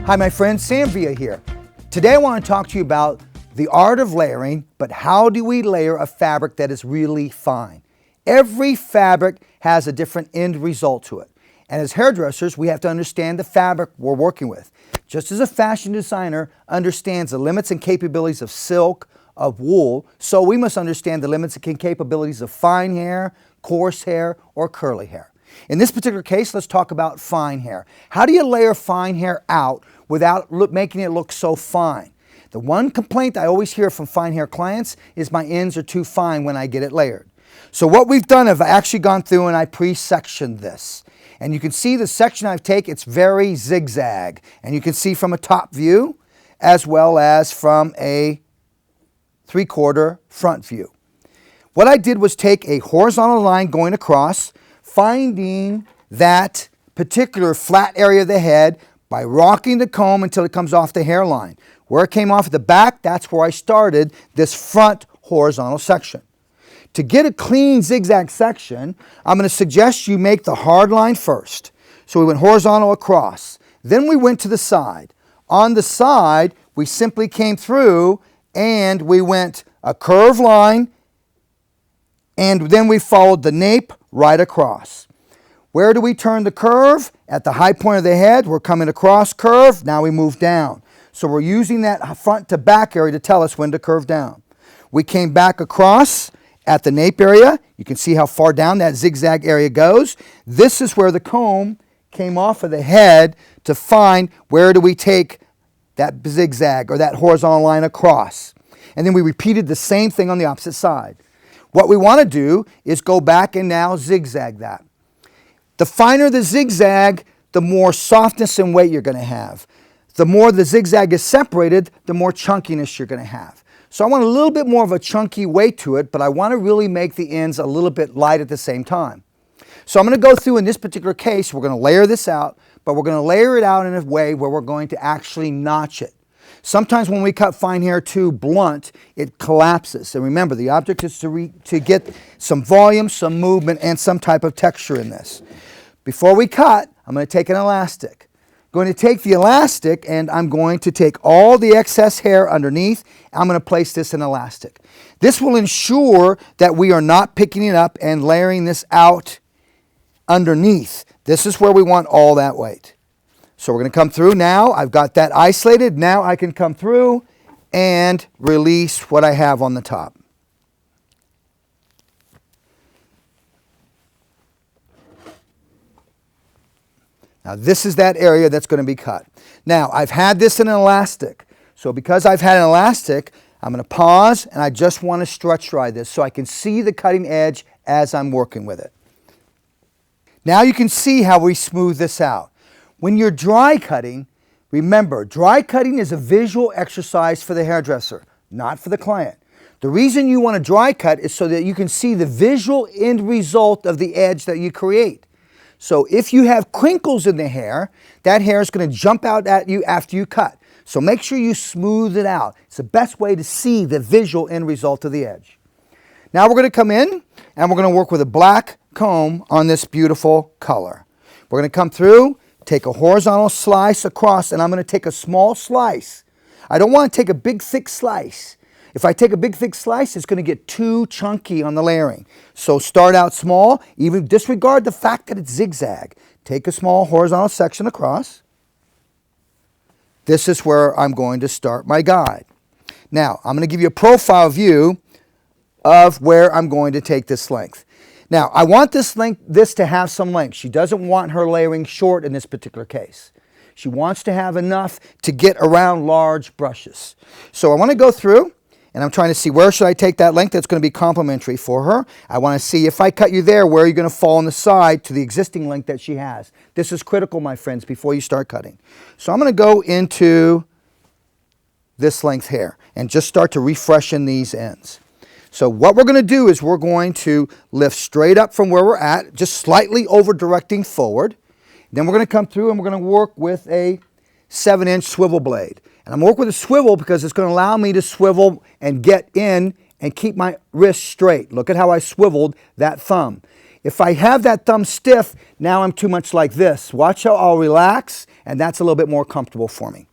Hi, my friend, Sam Villa here. Today I want to talk to you about the art of layering, but how do we layer a fabric that is really fine? Every fabric has a different end result to it. And as hairdressers, we have to understand the fabric we're working with. Just as a fashion designer understands the limits and capabilities of silk, of wool, so we must understand the limits and capabilities of fine hair, coarse hair, or curly hair. In this particular case, let's talk about fine hair. How do you layer fine hair out without making it look so fine? The one complaint I always hear from fine hair clients is my ends are too fine when I get it layered. So what we've done, I've actually gone through and I pre-sectioned this. And you can see the section I've taken, it's very zigzag. And you can see from a top view as well as from a 3/4 front view. What I did was take a horizontal line going across, finding that particular flat area of the head by rocking the comb until it comes off the hairline. Where it came off at the back, that's where I started this front horizontal section. To get a clean zigzag section, I'm going to suggest you make the hard line first. So we went horizontal across. Then we went to the side. On the side, we simply came through and we went a curved line, and then we followed the nape right across. Where do we turn the curve? At the high point of the head, we're coming across curve, now we move down. So we're using that front to back area to tell us when to curve down. We came back across at the nape area. You can see how far down that zigzag area goes. This is where the comb came off of the head to find where do we take that zigzag or that horizontal line across. And then we repeated the same thing on the opposite side. What we want to do is go back and now zigzag that. The finer the zigzag, the more softness and weight you're going to have. The more the zigzag is separated, the more chunkiness you're going to have. So I want a little bit more of a chunky weight to it, but I want to really make the ends a little bit light at the same time. So I'm going to go through in this particular case, we're going to layer this out, but we're going to layer it out in a way where we're going to actually notch it. Sometimes when we cut fine hair too blunt, it collapses. And remember, the object is to get some volume, some movement, and some type of texture in this. Before we cut, I'm going to take an elastic. I'm going to take the elastic and I'm going to take all the excess hair underneath. I'm going to place this in elastic. This will ensure that we are not picking it up and layering this out underneath. This is where we want all that weight. So we're going to come through now. I've got that isolated. Now I can come through and release what I have on the top. Now this is that area that's going to be cut. Now I've had this in an elastic. So because I've had an elastic, I'm going to pause and I just want to stretch dry this so I can see the cutting edge as I'm working with it. Now you can see how we smooth this out. When you're dry cutting, remember, dry cutting is a visual exercise for the hairdresser, not for the client. The reason you want to dry cut is so that you can see the visual end result of the edge that you create. So if you have crinkles in the hair, that hair is going to jump out at you after you cut. So make sure you smooth it out. It's the best way to see the visual end result of the edge. Now we're going to come in and we're going to work with a black comb on this beautiful color. We're going to come through, take a horizontal slice across, and I'm going to take a small slice. I don't want to take a big thick slice. If I take a big thick slice, it's going to get too chunky on the layering. So start out small, even disregard the fact that it's zigzag. Take a small horizontal section across. This is where I'm going to start my guide. Now, I'm going to give you a profile view of where I'm going to take this length. Now, I want this to have some length. She doesn't want her layering short in this particular case. She wants to have enough to get around large brushes. So I want to go through, and I'm trying to see where should I take that length that's going to be complementary for her. I want to see if I cut you there, where you're going to fall on the side to the existing length that she has. This is critical, my friends, before you start cutting. So I'm going to go into this length here and just start to refreshen these ends. So what we're going to do is we're going to lift straight up from where we're at, just slightly over directing forward. Then we're going to come through and we're going to work with a 7-inch swivel blade. And I'm going to work with a swivel because it's going to allow me to swivel and get in and keep my wrist straight. Look at how I swiveled that thumb. If I have that thumb stiff, now I'm too much like this. Watch how I'll relax, and that's a little bit more comfortable for me.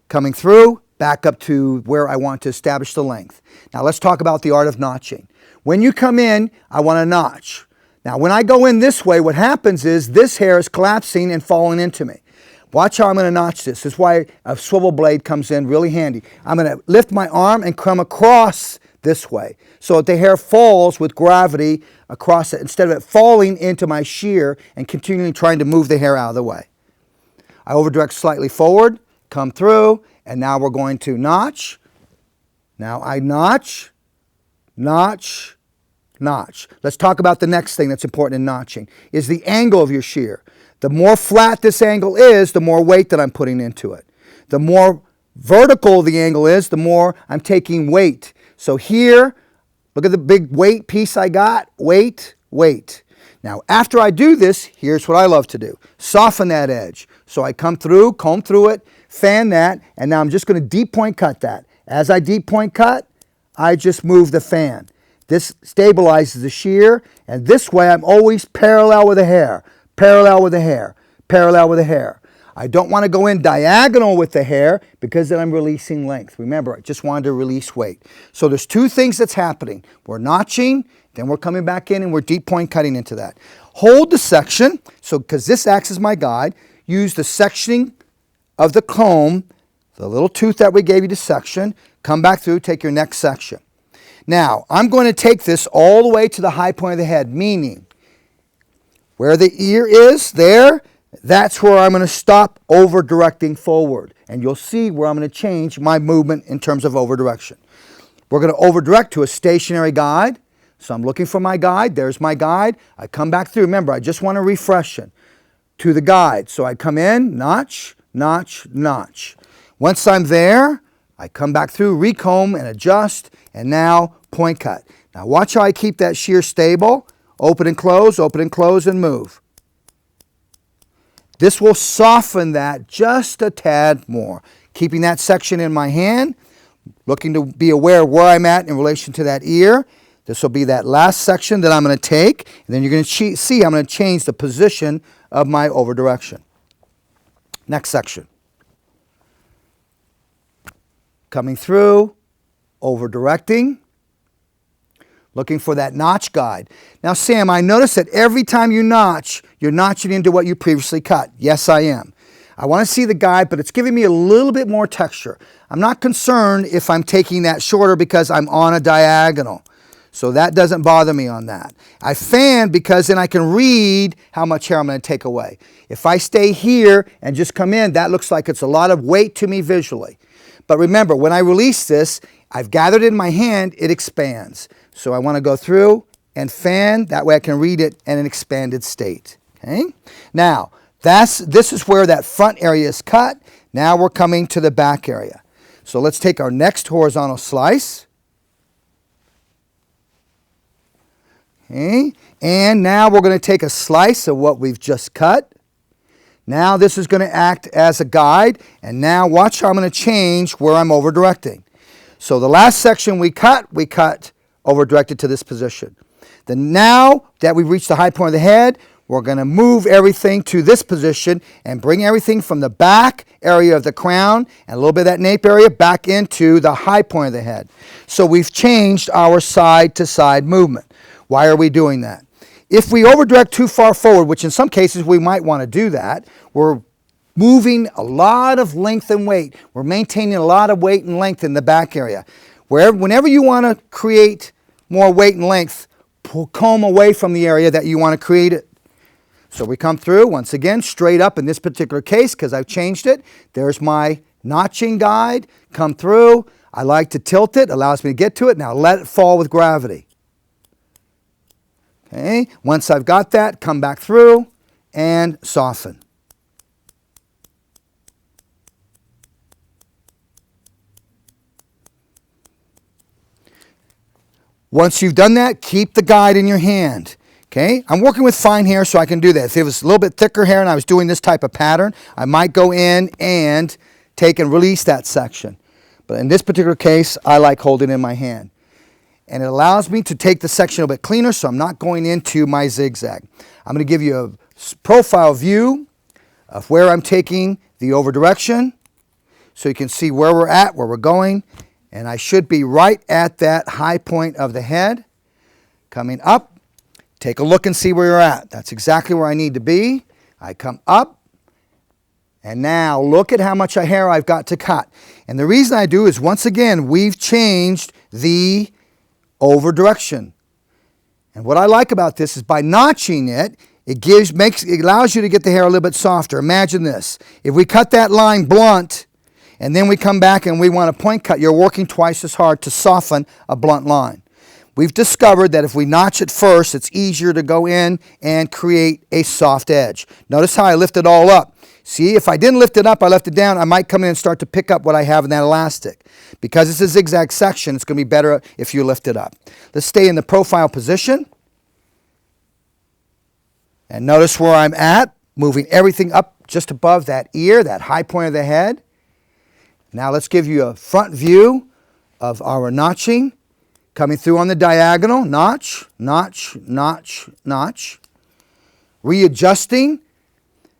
Coming through, back up to where I want to establish the length. Now let's talk about the art of notching. When you come in, I want to notch. Now when I go in this way, what happens is this hair is collapsing and falling into me. Watch how I'm going to notch this. This is why a swivel blade comes in really handy. I'm going to lift my arm and come across this way so that the hair falls with gravity across it instead of it falling into my shear and continually trying to move the hair out of the way. I overdirect slightly forward, come through, and now we're going to notch. Now I notch, notch, notch. Let's talk about the next thing that's important in notching, is the angle of your shear. The more flat this angle is, the more weight that I'm putting into it. The more vertical the angle is, the more I'm taking weight. So here, look at the big weight piece I got. Weight, weight. Now, after I do this, here's what I love to do. Soften that edge. So I come through, comb through it, fan that, and now I'm just going to deep point cut that. As I deep point cut, I just move the fan. This stabilizes the shear, and this way I'm always parallel with the hair. Parallel with the hair, parallel with the hair. I don't want to go in diagonal with the hair because then I'm releasing length. Remember, I just wanted to release weight. So there's two things that's happening. We're notching, then we're coming back in and we're deep point cutting into that. Hold the section, so because this acts as my guide, use the sectioning of the comb, the little tooth that we gave you to section, come back through, take your next section. Now, I'm going to take this all the way to the high point of the head, meaning where the ear is there, that's where I'm going to stop over directing forward. And you'll see where I'm going to change my movement in terms of over direction. We're going to over direct to a stationary guide. So I'm looking for my guide. There's my guide. I come back through. Remember, I just want to refresh it to the guide. So I come in, notch, notch, notch. Once I'm there, I come back through, recomb and adjust, and now point cut. Now watch how I keep that shear stable. Open and close, and move. This will soften that just a tad more. Keeping that section in my hand, looking to be aware of where I'm at in relation to that ear. This will be that last section that I'm going to take, and then you're going to see I'm going to change the position of my over direction. Next section. Coming through, over directing. Looking for that notch guide. Now, Sam, I notice that every time you notch, you're notching into what you previously cut. Yes, I am. I want to see the guide, but it's giving me a little bit more texture. I'm not concerned if I'm taking that shorter because I'm on a diagonal. So that doesn't bother me on that. I fan because then I can read how much hair I'm going to take away. If I stay here and just come in, that looks like it's a lot of weight to me visually. But remember, when I release this, I've gathered it in my hand, it expands. So I want to go through and fan, that way I can read it in an expanded state. Okay? Now, this is where that front area is cut. Now we're coming to the back area. So let's take our next horizontal slice. Okay? And now we're going to take a slice of what we've just cut. Now this is going to act as a guide, and now watch how I'm going to change where I'm over directing. So the last section we cut over directed to this position. Then now that we've reached the high point of the head, we're going to move everything to this position and bring everything from the back area of the crown and a little bit of that nape area back into the high point of the head. So we've changed our side to side movement. Why are we doing that? If we over direct too far forward, which in some cases we might want to do that, we're moving a lot of length and weight. We're maintaining a lot of weight and length in the back area. Whenever you want to create more weight and length, comb away from the area that you want to create it. So we come through, once again, straight up in this particular case because I've changed it. There's my notching guide. Come through. I like to tilt it, allows me to get to it. Now let it fall with gravity. Okay, once I've got that, come back through and soften. Once you've done that, keep the guide in your hand. Okay, I'm working with fine hair so I can do that. If it was a little bit thicker hair and I was doing this type of pattern, I might go in and take and release that section. But in this particular case, I like holding it in my hand. and it allows me to take the section a little bit cleaner, so I'm not going into my zigzag. I'm going to give you a profile view of where I'm taking the over direction, so you can see where we're at, where we're going, and I should be right at that high point of the head. Coming up, take a look and see where you're at. That's exactly where I need to be. I come up, and now look at how much hair I've got to cut. And the reason I do is, once again, we've changed the over direction. And what I like about this is by notching it, it allows you to get the hair a little bit softer. Imagine this. If we cut that line blunt, and then we come back and we want a point cut, you're working twice as hard to soften a blunt line. We've discovered that if we notch it first, it's easier to go in and create a soft edge. Notice how I lift it all up. See, if I didn't lift it up, I left it down, I might come in and start to pick up what I have in that elastic. Because it's a zigzag section, it's going to be better if you lift it up. Let's stay in the profile position. And notice where I'm at, moving everything up just above that ear, that high point of the head. Now let's give you a front view of our notching. Coming through on the diagonal, notch, notch, notch, notch. Readjusting.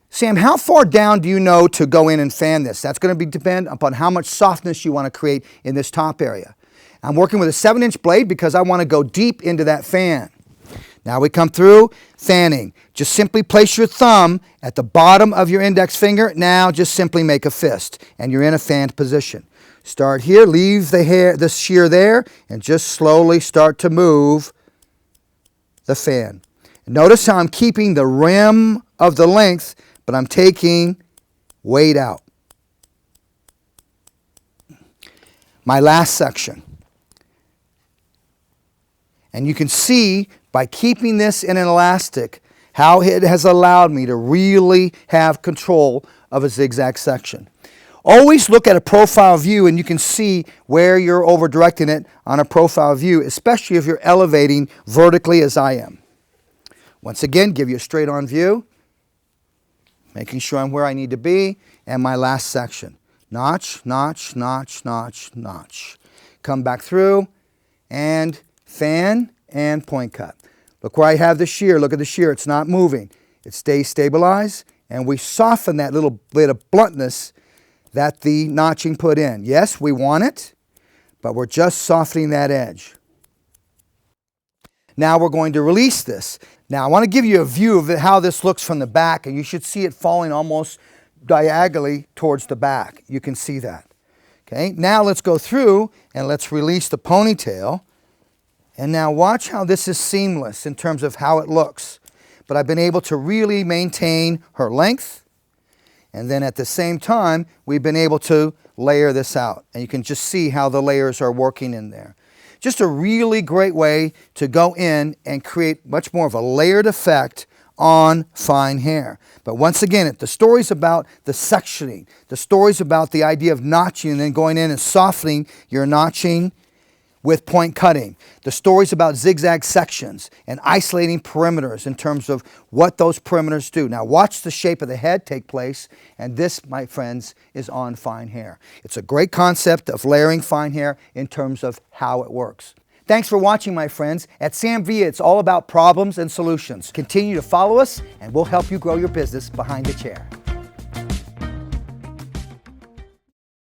Sam, how far down do you know to go in and fan this? That's going to depend upon how much softness you want to create in this top area. I'm working with a 7-inch blade because I want to go deep into that fan. Now we come through, fanning. Just simply place your thumb at the bottom of your index finger. Now just simply make a fist, and you're in a fanned position. Start here, leave the shear there, and just slowly start to move the fan. Notice how I'm keeping the rim of the length, but I'm taking weight out. My last section. And you can see by keeping this in an elastic how it has allowed me to really have control of a zigzag section. Always look at a profile view and you can see where you're over directing it on a profile view, especially if you're elevating vertically as I am. Once again, give you a straight on view, making sure I'm where I need to be, and my last section. Notch, notch, notch, notch, notch. Come back through and fan and point cut. Look where I have the shear. Look at the shear. It's not moving. It stays stabilized, and we soften that little bit of bluntness that the notching put in. Yes, we want it, but we're just softening that edge. Now we're going to release this. Now I want to give you a view of how this looks from the back, and you should see it falling almost diagonally towards the back. You can see that. Okay, now let's go through and let's release the ponytail. And now watch how this is seamless in terms of how it looks. But I've been able to really maintain her length. And then at the same time, we've been able to layer this out. And you can just see how the layers are working in there. Just a really great way to go in and create much more of a layered effect on fine hair. But once again, the story's about the sectioning. The story's about the idea of notching and then going in and softening your notching with point cutting. The story's about zigzag sections and isolating perimeters in terms of what those perimeters do. Now watch the shape of the head take place, and this, my friends, is on fine hair. It's a great concept of layering fine hair in terms of how it works. Thanks for watching, my friends. At Sam Villa, it's all about problems and solutions. Continue to follow us, and we'll help you grow your business behind the chair.